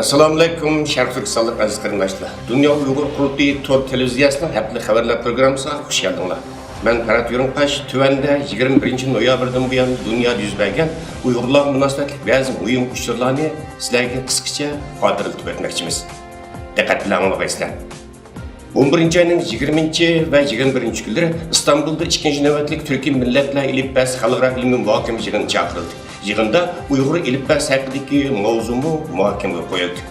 Assalamualaikum Şarkı Türkistanlık aziz qarindoshlar. Dünya Uyghur Qurultayı Tor televiziyasining haftalık xabarlar programmasiga xush keldinglar. Men Karat Yo'rinqash tuvanda 21 noyabrdan buyon dunyoda yuz bergan Uyg'urlar munosabatli ba'zi muhim uchurlarni sizlarga qisqacha xotirlatib o'tmoqchimiz. Diqqat bilan anglanglar. 11 ayning 20 va 21 kunlari İstanbulda 2 navbatlik Turkiy millatlar elifbasi xalqaro ilmiy muhokama yig'ini chaqirildi. Yig'inda Uyg'ur elifbasi haqidagi mavzuni muhokamaga qo'yildi.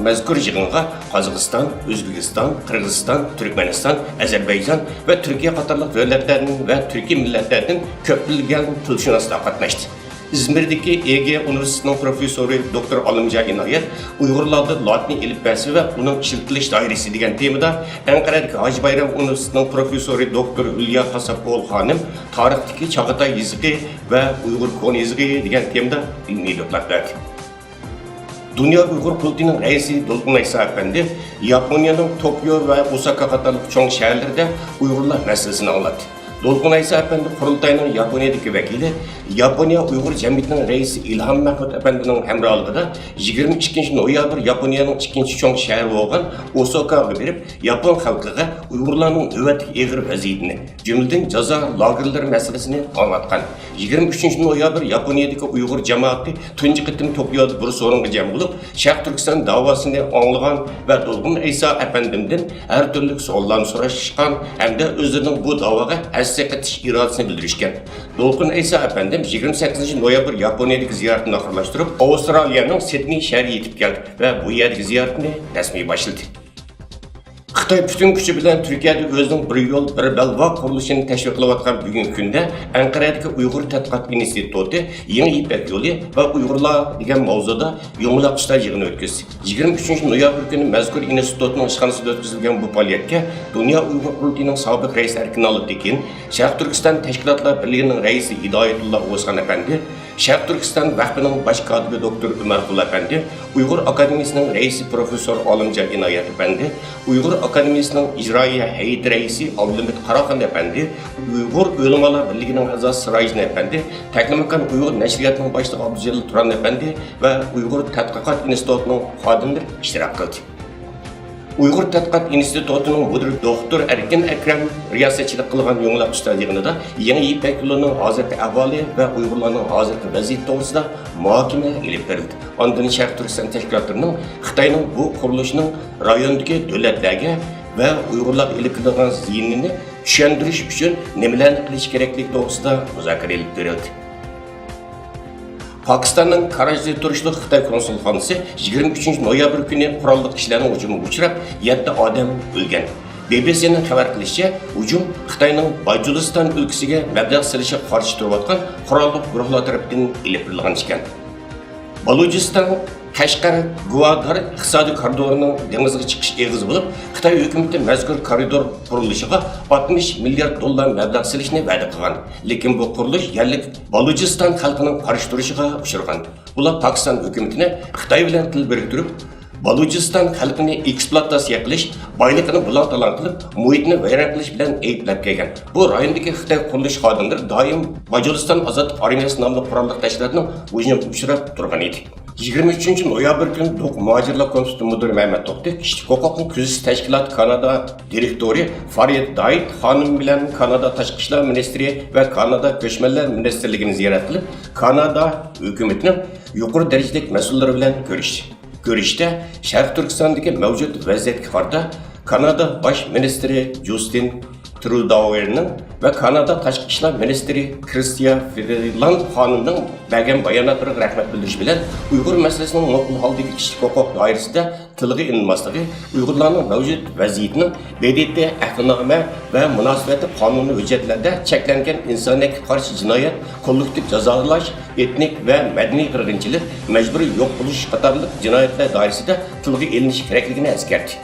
Mazkur yig'inga Qozog'iston, O'zbekiston, Qirg'iziston, Turkmaniston, Ozarbayjon va Turkiya qatorliq davlatlarning va turkiy millatlardan ko'plab tilshunoslar qatnashdi. İzmir'deki EG Üniversitesi'nin profesörü Dr. Alimcan İnayet, Uygurlarda Latin elifbasi ve onun işletiliş dairesi degan temada Ankara'daki Hacı Bayram Üniversitesi'nin profesörü Dr. Hülya Hasapoğlu Hanım, tarihteki Çağatay yazığı ve Uygur konu yazığı degan temada ilmi doklat verdi. Dünya Uygur Qurultayı'nın reisi Dolqun Aysa Efendi, Japonya'nın Tokyo ve Osaka qatorliq çoğun şehirlerde Uygurlar meselesini anlattı. Dolqun Aysa Efendi Qurultayı'nın Japonya'daki vekili, Japonya Uygur Cemiyeti'nin reisi İlham Mahmut Efendi'nin hemrahligida 22 noyabr Japonya'nın ikinci çoğun şehri olan Osaka'ga berip, Japon halkıga Uygurlarning navbatdagi eg'ir vaziyatini, jumladan jazo lagerlari meselesini anlatgan. 23 noyabr Japonya'daki Uygur cemaati tunji qitim Tokyo'da bir sorunga jam bo'lib, Sharq Turkiston davosini anglagan ve Dolqun Aysa Efendi'den her türlü so'zlarni so'rashgan hamda o'zlarining bu da'voga hassa qatish irodasini bildirishgan. Dolqun Aysa Efendim 28 noyabr Japonya'daki ziyaretini oxirlashtirib, Avustraliyaning Sidney shahriga yetib keldi ve bu yerdagi ziyoratini rasmiy boshladi. Xitoy bütün kuchi bilan Turkiyada o'zining bir yo'l bir belbog' qurilishini tashviq qilayotgan bugungi kunda Anqaradagi Uyg'ur tadqiqot instituti Yangi Ipak yo'li va Uyg'urlar degan mavzuda yo'nalishlar yig'ini o'tkazdi. 23 noyabr kuni mazkur institutning ishxonasida o'tkazilgan bu faoliyatga Dunyo Uyg'ur Qurultayining sobiq raisi Erkin Alibtekin, Sharq Turkiston tashkilotlar birligining raisi Hidoyatullo O'zxon Efendi, Sharq Turkiston vaqtining bosh kotibi Dr. Umarqul Efendi, Uyg'ur Akademiyasining raisi Professor Alimjon Inoyat Efendi, Uyg'ur Akademiyasining ijroiya hay'ati raisi Abdulhamid Qaraxon Efendi, Uyg'ur O'limalar birligining a'zosi Sirojin Efendi, Taklimakan Uyg'ur nashriyatining boshlig'i Abdujalil Turan Efendi va Uyg'ur tadqiqot institutining xodimlari ishtirok qildi. Uyg'ur tadqiqot institutining mudiri doktor Erkin Akram riyosatchilik qilgan yo'nalishlar yig'inida Yangi Ipak yo'lining hozirgi ahvoli va Uyg'urlarning hozirgi vaziyati to'g'risida muhokama ilib berildi. Ondan Sharq Turkiston tashkilotlarining Xitoyning bu qurilishining rayondagi davlatlarga va Uyg'urlar ilib kelgan ziyinini tushuntirish uchun nimalarni qilish kerakligi to'g'risida muzokara ilib berildi. Pakistan'ın Karajda turishli Xitoy konsulxonasi 23 noyabr kuni qurolli kishilarning hujumiga uchrab 7 odam o'lgan. BBC'ning xabar qilishicha, hujum Xitoyning Bajuliston o'lkasiga mablag' silishiga qarshi turayotgan qurolli guruhlar tomonidan ilib berilgan ekan. Balujiston Qashqar Guadar iqtisodiy koridorining dengizga chiqish eg'izi bo'lib, Xitoy hukumati mazkur koridor qurilishiga 60 milliard dollar mablag' silishni va'da qilgan. Lekin bu qurilish yerlik Balujiston xalqining qarshi turishiga uchragan. Ular Pokiston hukumatini Xitoy bilan til biriktirib, Balujiston xalqini ekspluatatsiya qilish, boyligini bulan-talan qilib, muhitni vayron qilish bilan ayblab kelgan. Bu rayondagi Xitoy qurilish xodimlari doim Bajuliston ozodlik armiyasi nomli qurolli tashkilotning hujumiga uchrab turgan edi. 23 noyabr kuni Do'q muhojirlar konsulati mudiri Mehmet To'xti, kishilik huquqni kuzatish tashkiloti Kanada direktori Farid Dayt xonim bilan Kanada tashqi ishlar ministri va Kanada ko'chmanlar ministrligini ziyorat qilib, Kanada hukumatining yuqori darajadagi mas'ullari bilan ko'rishdi. Görüşte Sharq Turkistondagi mavjud vaziyatga qarata Kanada bosh ministri Justin Trudeau'ning va Kanada tashqi ishlar ministri Chrystia Freeland xonimning bergan bayonotlariga rahmat bildirish bilan Uyg'ur masalasining mutlaq holdagi kishilik huquq doirasida tilga ilinmasligi, Uyg'urlarning mavjud vaziyatining BDT ahdnoma va munosabati qonuniy hujjatlarda cheklangan insoniyatga qarshi jinoyat, kollektiv jazolash, etnik va madaniy qirg'inchilik, majburiy yo'q qilish qatorliq jinoyatlar doirasida tilga ilinishi kerakligini eskartdi.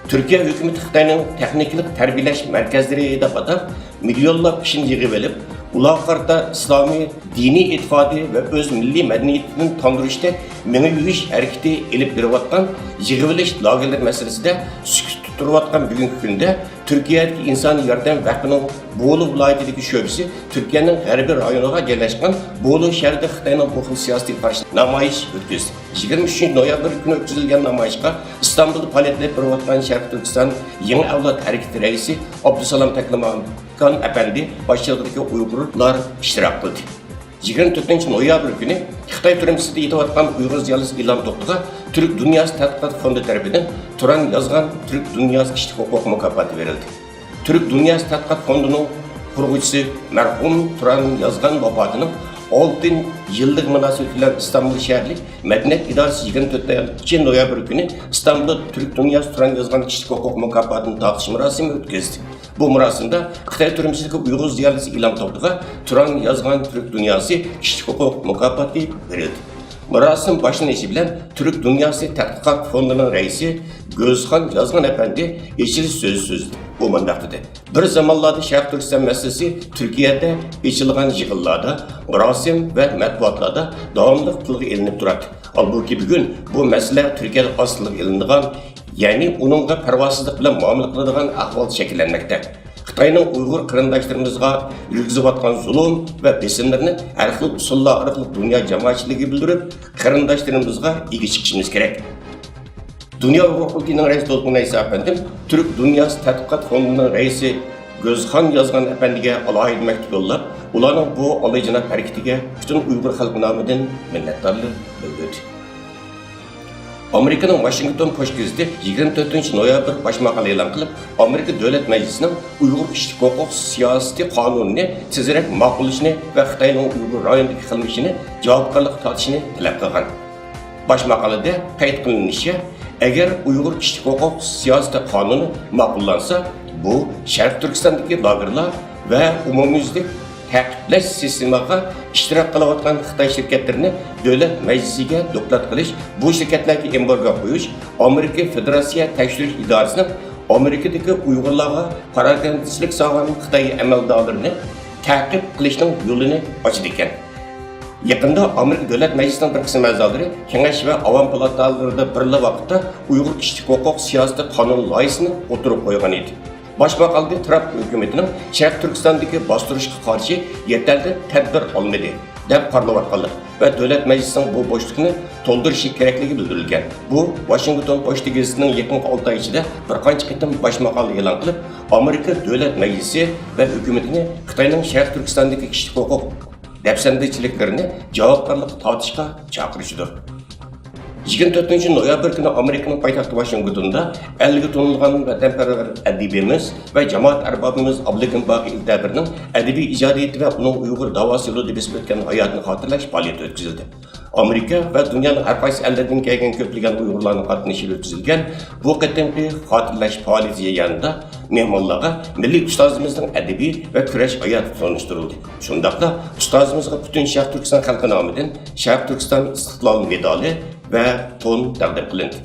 Türkiye hükümeti Xitoyning texniklik tarbiyalash markazlari deb atab millionlab kishini yig'ib olib, ular qarta islomiy diniy e'tiqodi va o'z milliy madaniyatini tandirishda meni yuvish harakati elib berayotgan yig'ib olish lagerlari masalasida sukut turayotgan bugungi kunda Turkiyadagi insoniy yordam vakfining Bolu viloyatidagi sho'basi Turkiyaning g'arbiy rayoniga joylashgan Bolu shahrida Xitoyning bu xil siyosiy qarshi namoyish o'tkazdi. 23 noyabr kuni o'tkazilgan namoyishga Istanbulda faoliyat berayotgan Sharq Turkiston yangi avlod harakati raisi Abdusalom Taklimakon apandi boshchiligidagi Uyg'urlar ishtirok qildi. 24 noyabr kuni Xitoy turmusida yetayotgan Uyg'ur ziyolisi Ilhom To'xtaga Türk Dünyası Tadqiqot Fondi tarafidan Turan yozgan Türk Dünyası kishilik huquq mukofoti berildi. Türk Dünyası Tadqiqot Fondining qurg'uvchisi marhum Turan yozgan vafotining 6 yillik munosabati bilan İstanbul shahar Madaniyat idorasi 24 noyabr kuni İstanbulda Türk Dünyası Turan yozgan kishilik huquq mukofotini taqdish marosimi o'tkazdi. Bu marosimda Xitoy turmusidagi Uyg'ur ziyolisi Ilhom To'xtaga Turan yozgan Türk Dünyası kishilik huquq mukofoti berildi. Marosim boshlanishi bilan Türk Dünyası Tadqiqot Fondining raisi Gözxan Yazgan efendi echilish so'zi so'zdi. Bu mundaq dedi. Bir zamonlarda Sharq Turkiston masalasi Turkiyada echilgan yig'inlarda, marosim va matbuotlarda davomli tilga ilinib turadi. Albuki bugun bu masala Turkiyada asliga ilingan, ya'ni uningga parvosizlik bilan muomala qiladigan ahvol shakllanmoqda. Xitoyning Uyg'ur qarindoshlarimizga yurgizayotgan zulm va besimlarni har xil usullar orqali dunyo jamoatchiligiga bildirib, qarindoshlarimizga ega chiqishimiz kerak. Dünya Uyg'ur qurultiyining raisi To'lqin Aysa apandim, Türk Dünyası Tadqiqot Fondining raisi Gözxan yozgan apandiga alohida maktub yo'llab, ularning bu olijanob harakatiga butun Uyg'ur xalqi nomidan minnatdorlik bildirdi. Amerikaning Washington Post gazeti 24 noyabr bosh maqola e'lon qilib, Amerika Davlat Majlisining Uyg'ur kishilik huquq siyosati qonunini tezroq ma'qullashni va Xitoyning Uyg'ur rayonidagi qilmishini javobgarlik tortishni talab qilgan. Bosh maqolada qayd qilinishicha, agar Uyg'ur kishilik huquq siyosati qonuni ma'qullansa, bu Sharq Turkistondagi lagerlar va umumyuzlik taqiqlash sistemaga ishtirok qilayotgan Xitoy shirkatlarini davlat majlisiga doklad qilish, bu shirkatlarga embargo qo'yish, Amerika Federatsiya tekshirish idorasining Amerikadagi Uyg'urlarga propagandistlik sohaning Xitoy amaldorlarini ta'qib qilishning yo'lini ochdi ekan. Yaqında Amerika Davlat Majlisining bir qism a'zolari Kengash va Avom palatalarida birla vaqtda Uyg'ur kishilik huquq siyosati qonun loyihasini o'tirib qo'ygan edi. Bosh maqolada Trump hukumatining Sharq Turkistondagi bostirishga qarshi yetarli tadbir olmadi deb qaralmoqda va Davlat Majlisining bu bo'shliqni to'ldirishi kerakligi bildirilgan. Bu Washington Post gazetining yaqin 6 oy ichida bir qancha qitim bosh maqola e'lon qilib, Amerika Davlat Majlisi va hukumatini Xitoyning Sharq Turkistondagi kishilik huquq dafsandichiliklarni javobgarlik tortishga chaqirishidir. 24 noyabr kuni Amerikaning poytaxti Washingtonda 50 ga to'lgan vatanparvar adibimiz va jamoat arbobimiz Abdullakim Boqiy Iltabirning adabiy ijodiyati va uning Uyg'ur davosi yo'lida besib o'tgan hayotini xotirlash faoliyati o'tkazildi. Amerika va dunyoning har qaysi ellardan kelgan ko'plagan Uyg'urlarning qatnashishi o'tkazilgan bu qatimki xotirlash faoliyati yanida mehmonlarga milliy ustozimizning adabiy va kurash hayoti tanishtirildi. Shundaqla ustozimizga butun Sharq Turkiston xalqi nomidan Sharq Turkiston istiqlol medali ve ton taqdim qilindi.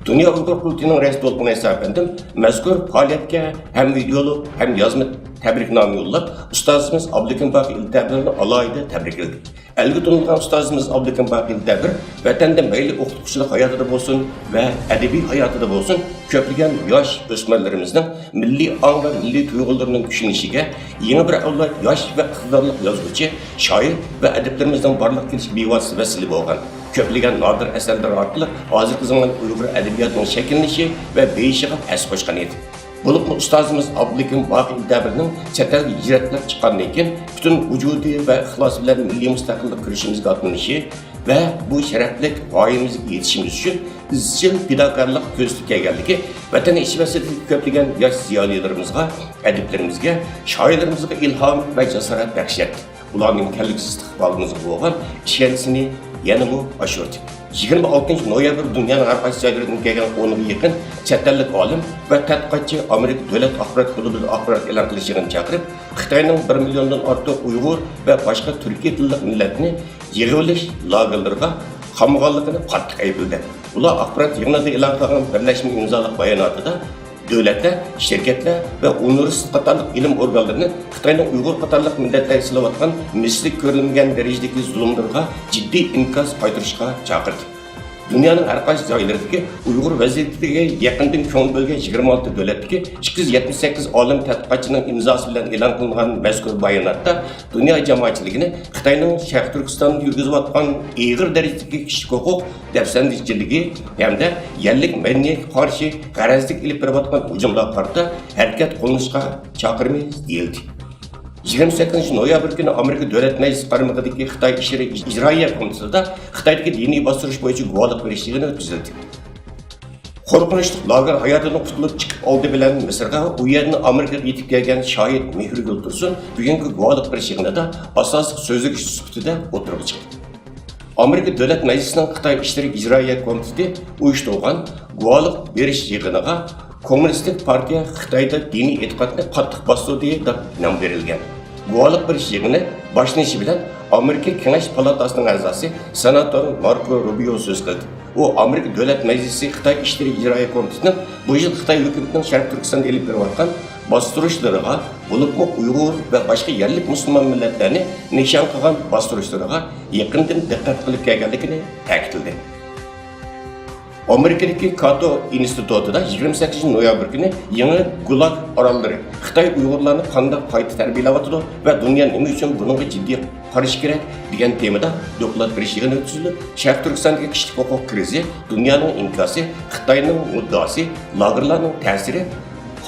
Dünya Uyg'ur qurultiyining raisi To'lqin Aysa apandim mazkur faoliyatga ham videoluk hem yozma tabriknoma yo'llab, ustozimiz Abdullakim Boqiy Iltabirni alohida tabrikladi. Elga to'lgan ustozimiz Abdullakim Boqiy Iltabir vatanda mayli o'qituvchilik hayotida bo'lsin va adabiy hayotida bo'lsin, ko'plagan yosh o'smirlarimizning milliy ong va milliy tuyg'ularining kuchlanishiga yangi bir avlod yosh va iqtidorli yozuvchi, shoir va adiblarimizning borliq kelish bevosita vasila bo'lgan. Köplagan nadir eserler orqali hozirgi zaman Uyg'ur adabiyatining shakllanishi va beyishiga ta'sir qo'shgan edi. Bo'lib ustozimiz Abdullakim Boqiy Iltabirning chet elga hijratlab chiqqandan keyin butun vujudi va ixlosi bilan milliy mustaqillik kurashimizga atlanishi va bu sharafli g'oyamizga yetishimiz uchun izchil fidokorlik ko'rsatib kelganligi vatan ichi vasidagi ko'plagan yosh ziyolilarimizga, adiblarimizga, shoirlarimizga ilhom va jasorat baxsh etdi. Ularning kelgusi istiqbolimizga bo'lgan ishonchini yana bu oshirdi. 26 noyabr dunyoning har qaysi joylaridan kelgan 10 ga yaqin chet ellik olim va tadqiqotchi Amerika davlat axborot klubida axborot e'lon qilishini chaqirib, Xitoyning 1 milliondan ortiq Uyg'ur va boshqa turkiy tilli millatni yig'ilish lagerlariga qamalganligini qattiq aybladi. Ular axborot yig'inida e'lon qilgan birlashma imzoliq bayonotida devletler, şirketler ve universitet qatarlıq ilim organlarını Xitoyning Uyg'ur qatarlıq millatlar silayotgan misli ko'rilmagan darajadagi zulmlarga jiddiy inkas qaytarishga chaqirdi. Dünyanın her qaysi joylaridagi Uyg'ur vaziyatiga yaqindan ko'ngil bo'lgan 26 davlatdagi 278 olim tadqiqotchining imzosi bilan e'lon qilingan mazkur bayonotda dunyo jamoatchiligini Xitoyning Sharq Turkistonda yurgizayotgan ig'ir darajadagi kishilik huquq dafsandichiligi hamda yerlik madaniyatga qarshi g'arazlik ilib berayotgan hujumlarga qarata harakat qilinishga chaqirmaymiz deyildi. 28 noyabr günü Amerika Devlet Meclisi Qarmağıdaki Xitay İşleri İcraiya Komitesi'de Xitay'daki dini bastırış boyunca guvalık verişliğini ötküzüldü. Korkunçluk lager hayatını kutulup çıkıp oldu bilen Mısır'a bu yerine Amerika'da yetip gelgen şahit Mehri Gültursun bugünkü guvalık verişliğine de asaslık sözlük sübütüde oturup çıktı. Amerika Devlet Meclisi'nin Xitay İşleri İcraiya Komitesi uyuştuğun guvalık veriş yığınıga Komünistik Partiya Xitayda dini etikatını qattiq bastırdı diye nam verilgan. Guvalık bir yığını başlanışı bilen Amerika Kengash Palatasının azası Senator Marco Rubio söz qildi. O Amerika Devlet Meclisi Xitay İşleri İcraiya Komitesi'nin bu yıl Xitay hükümetinin Şarkı Türkistan'da elip berayotgan bastırışlarına, bulupmu Uyghur ve başka yerlik Müslüman milletlerini nişan qilgan bastırışlarına yakından dikkat qilib kelganligini ta'kidladi. Amerika'daki Cato İnstitutu'da 28 noyabr günü yeni Gulag oralları Xitay Uygurlarını qanday qayta tarbiyalayotir ve dünya nima uchun bunga jiddiy qarash kerak degan temada doklad berishigini o'tkazilib, Sharq Turkistondagi kishilik huquq krizi, dunyoning inkosi, Xitoyning muddaosi, lagerlarning ta'siri,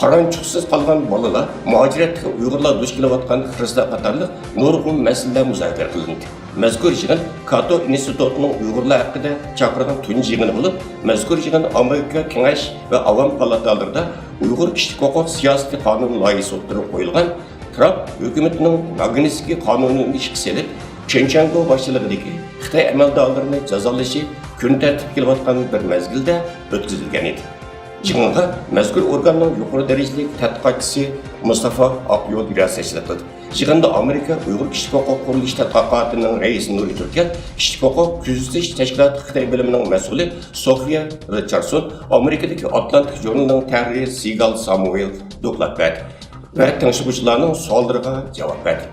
qaranchuqsiz qolgan bolalar, muhojiratga Uyg'urlar duch kelayotgan xiristlar qatorliq nurg'un masalalar muzokara qilindi. Mazkur yig'in Cato Institutining Uyg'urlar haqida chaqirgan tunji yig'ini bo'lib, mazkur yig'in Amerika Kengash va Avam palatalarida Uyg'ur kishilik huquq siyosiy qonun loyihasi o'tirib qo'yilgan Trump hukumatining Magnitsky qonunini ishga solib, Chenchenko boshchiligidagi Xitoy amaldorlarini jazolashi kun tartibga kelayotgan bir mezgilda o'tkazilgan edi. Yig'inga mazkur organning yuqori darajali tadqiqotchisi Mustafa Aqyo'l riyosatchilik qildi. Yig'inda Amerika Uyg'ur kishilik huquq qurilish tadqiqotining raisi Nuri Turkan, kishilik huquq kuzatish tashkiloti Xitoy bilimining mas'uli Sofia Richardson, Amerikadagi Atlantic Journal'ning tahririysi Sigal Samuel doklad berdi va tanishuvchilarning savollariga javob berdi.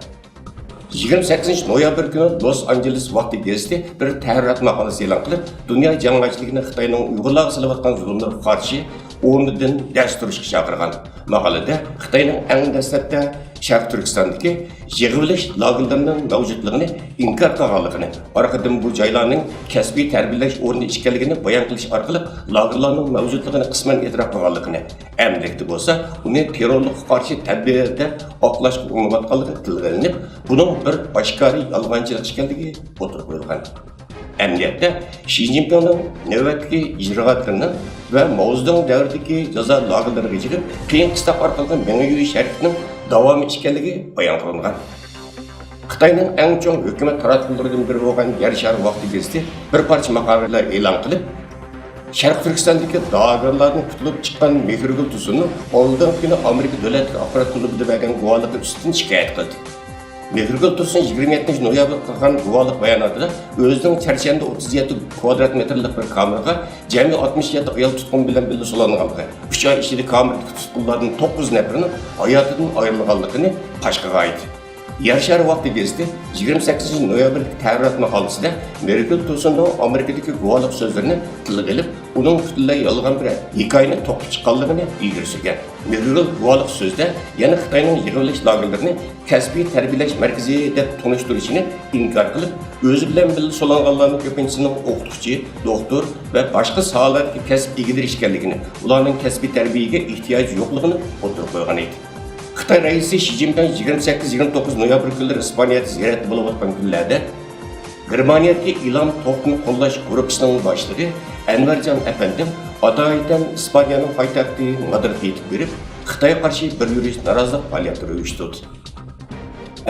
28 noyabr günü Los Angeles vaqti gazetesi bir tahrirat maqolasi e'lon qilib, dunyo jamoatchiligini Xitoyning Uyg'urlarga qilayotgan zulmlarga qarshi o'rnidan dars turishga chaqirgan. Maqolada Xitoyning eng dastlabda Sharq Turkistondagi yig'ilish lagerlarining mavjudligini inkor qilganligini, orqadan bu joylarning kasbiy tarbiyalash o'rni ekanligini bayon qilish orqali lagerlarning mavjudligini qisman e'tirof qilganligini, amlikda bo'lsa, uni terrorlikqa qarshi tadbirda oqlashga urinayotganligi tilga olinib, buning bir oshkoriy yolg'onchilik ekanligi o'tirib qo'yilgan. Emniyette Xi Jinping'nin növbetki icraatlarının ve Mao'nun devrdeki jazo lagerlariga chiqib, qiyin qistab orqali menga yurish harakatining davom etganligi bayon qilingan. Xitoyning eng chong hukumat taratqullaridan biri bo'lgan Yer shari vaqti gazetesi bir parcha maqolalar e'lon qilib, Sharq Turkistondagi da'vogarlarning tutulib chiqqan Mehrigul Tursunning oldingi kuni Amerika Davlat axborot klubida bergan guvohligi ustidan shikoyat qildi. Mehrigul Tursun 27 noyabr qilgan guvohlik bayonotida o'zining Charchanda 37 kvadrat metrlik bir kameraga jami 67 ayol tutqun bilan birga so'langanligi, 3 oy ichida kameradagi tutqunlarning 9 nafarining hayotidan ayrilganligini Qashqarga aytdi. Yer shari vaqti gazetesi 28 noyabr tahrirat maqolasida Mehrigul Tursunning Amerikadagi guvohlik so'zlarini tilga olib, uning butunlay yolg'on bir hikoyani to'qib chiqqanligini ilgari surgan. Mehrigul guvohlik so'zida yana Xitoyning yig'ilish lagerlarini kasbiy tarbiyalash markazi deb tunishtirishini inkor qilib, o'zi bilan birga so'langanlarning ko'pinchasining o'qituvchi, doktor va boshqa sohalardagi kasb egalari ekanligini, ularning kasbiy tarbiyaga ehtiyoji yo'qligini o'tirib qo'ygan edi. Xitoy raisi Xi Jinping 28-29 noyabr kunlari İspaniyada ziyorat bo'lib o'tgan kunlarda Germaniyadagi Ilon to'qni qo'llash guruhining boshlig'i Anvarjon Afandim Ataydan İspaniyaning poytaxti Madridga yetib berib, Xitoyga qarshi bir yurish norozilik faoliyatini uyushtirdi.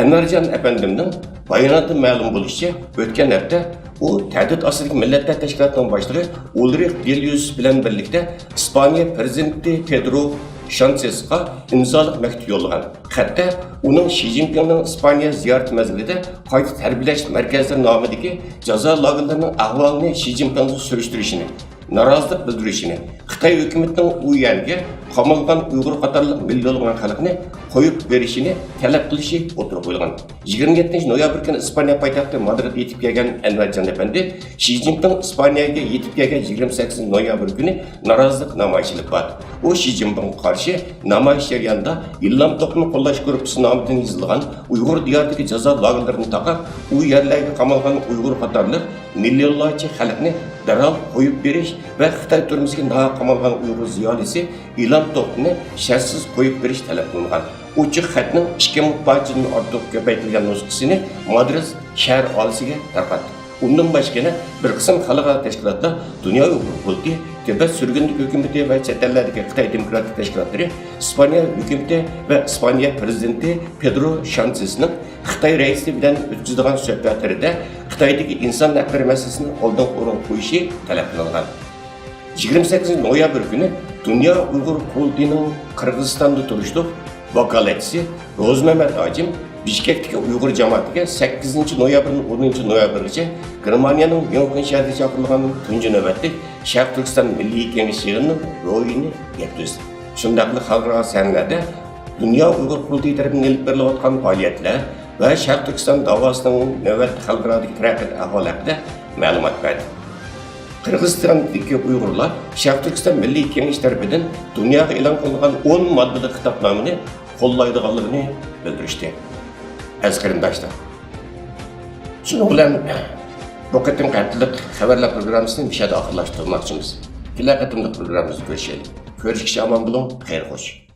Anvarjon Afandimning bayonotida ma'lum bo'lishicha, o'tgan hafta u Ta'did ostidagi millatlar tashkilotining boshlig'i Ulrich Delius bilan birlikda İspaniya prezidenti Pedro Sanchezga imzoliq maktub yo'llagan. Xatda uning Xi Jinpingning İspaniya ziyarati mezgilida qayta tarbiyalash markazlari nomidagi jazo lagerlarining ahvolini Xi Jinpingga surishtirishini, norozilik bildirishini, Xitoy hukumatining u yerga qamalgan Uyg'ur qatorliq millionlagan xalqni qo'yib berishini talab qilishi o'tirib qo'yilgan. 27 noyabr kuni Ispaniya poytaxti Madrid yetib kelgan Anvarjon efendi, Xi Jinping Ispaniyaga yetib kelgan 28 noyabr kuni norozilik namoyishini qildi. U Xi Jinping qarshi namoyish jarayonida illam to'qni qo'llash gruppasi nomidan yozilgan Uyg'ur diyoridagi jazo lagerlarini taqab, u yerlarga qamalgan Uyg'ur qatorliq millionlarcha xalqni darhol qo'yib berish va Xitoy turmasiga qamalgan Uyg'ur ziyolisi illam to'qni shartsiz qo'yib berish talab qilingan. Uchiq xatning 2 muhtojdan ortiq ko'paytirilgan nusxasini Madrid shahar olisiga tarqatdi. Undan boshqa bir qism xalqaro tashkilotlar Dunyo Uyg'ur qurultiyi, Tibet sürgünlük hükümeti ve çetelerdeki Xitay Demokratik Teşkilatları, İspanya hükümeti ve İspanya Prezidenti Pedro Sanchez'nin Xitay reisi bilen ötküzdüğün söhbetlerinde Xitay'daki insan hakları meselesini oldan orun koyuşu talep kılıngan. 28 noyabr günü Dünya Uygur Kurultayı'nın Kırgızistan'da turuşluq vakaletçisi Rozmehmet Acim, Bishkek'teki Uygur cemaatiga 8 noyabrdan 10 noyabrgacha Germaniyaning München shahrida chaqirilgan tunji navbatlik Sharq Turkiston Milliy Kengashi yig'inining ro'yini yetkazdi. Shundaqli xalqaro sanlarda Dunyo Uyg'ur Qurultiyi tomonidan olib berilayotgan faoliyatlar va Sharq Turkiston davosining navbatli xalqarodagi taraqqiyot ahvoli haqida ma'lumot berdi. Qirg'izistondagi Uyg'urlar Sharq Turkiston Milliy Kengashi tomonidan dunyoga e'lon qilingan 10 moddali xitobnomani qo'llaydiganligini bildirishdi. Az qarindoshlar. Shuning bilan bu qatimki haftalik xabarlar programmasini mishada oxirlashtirmoqchimiz. Kelasi qatimlik programmamizni ko'rishaylik. Ko'rishishga omon bo'ling, xayr xo'sh.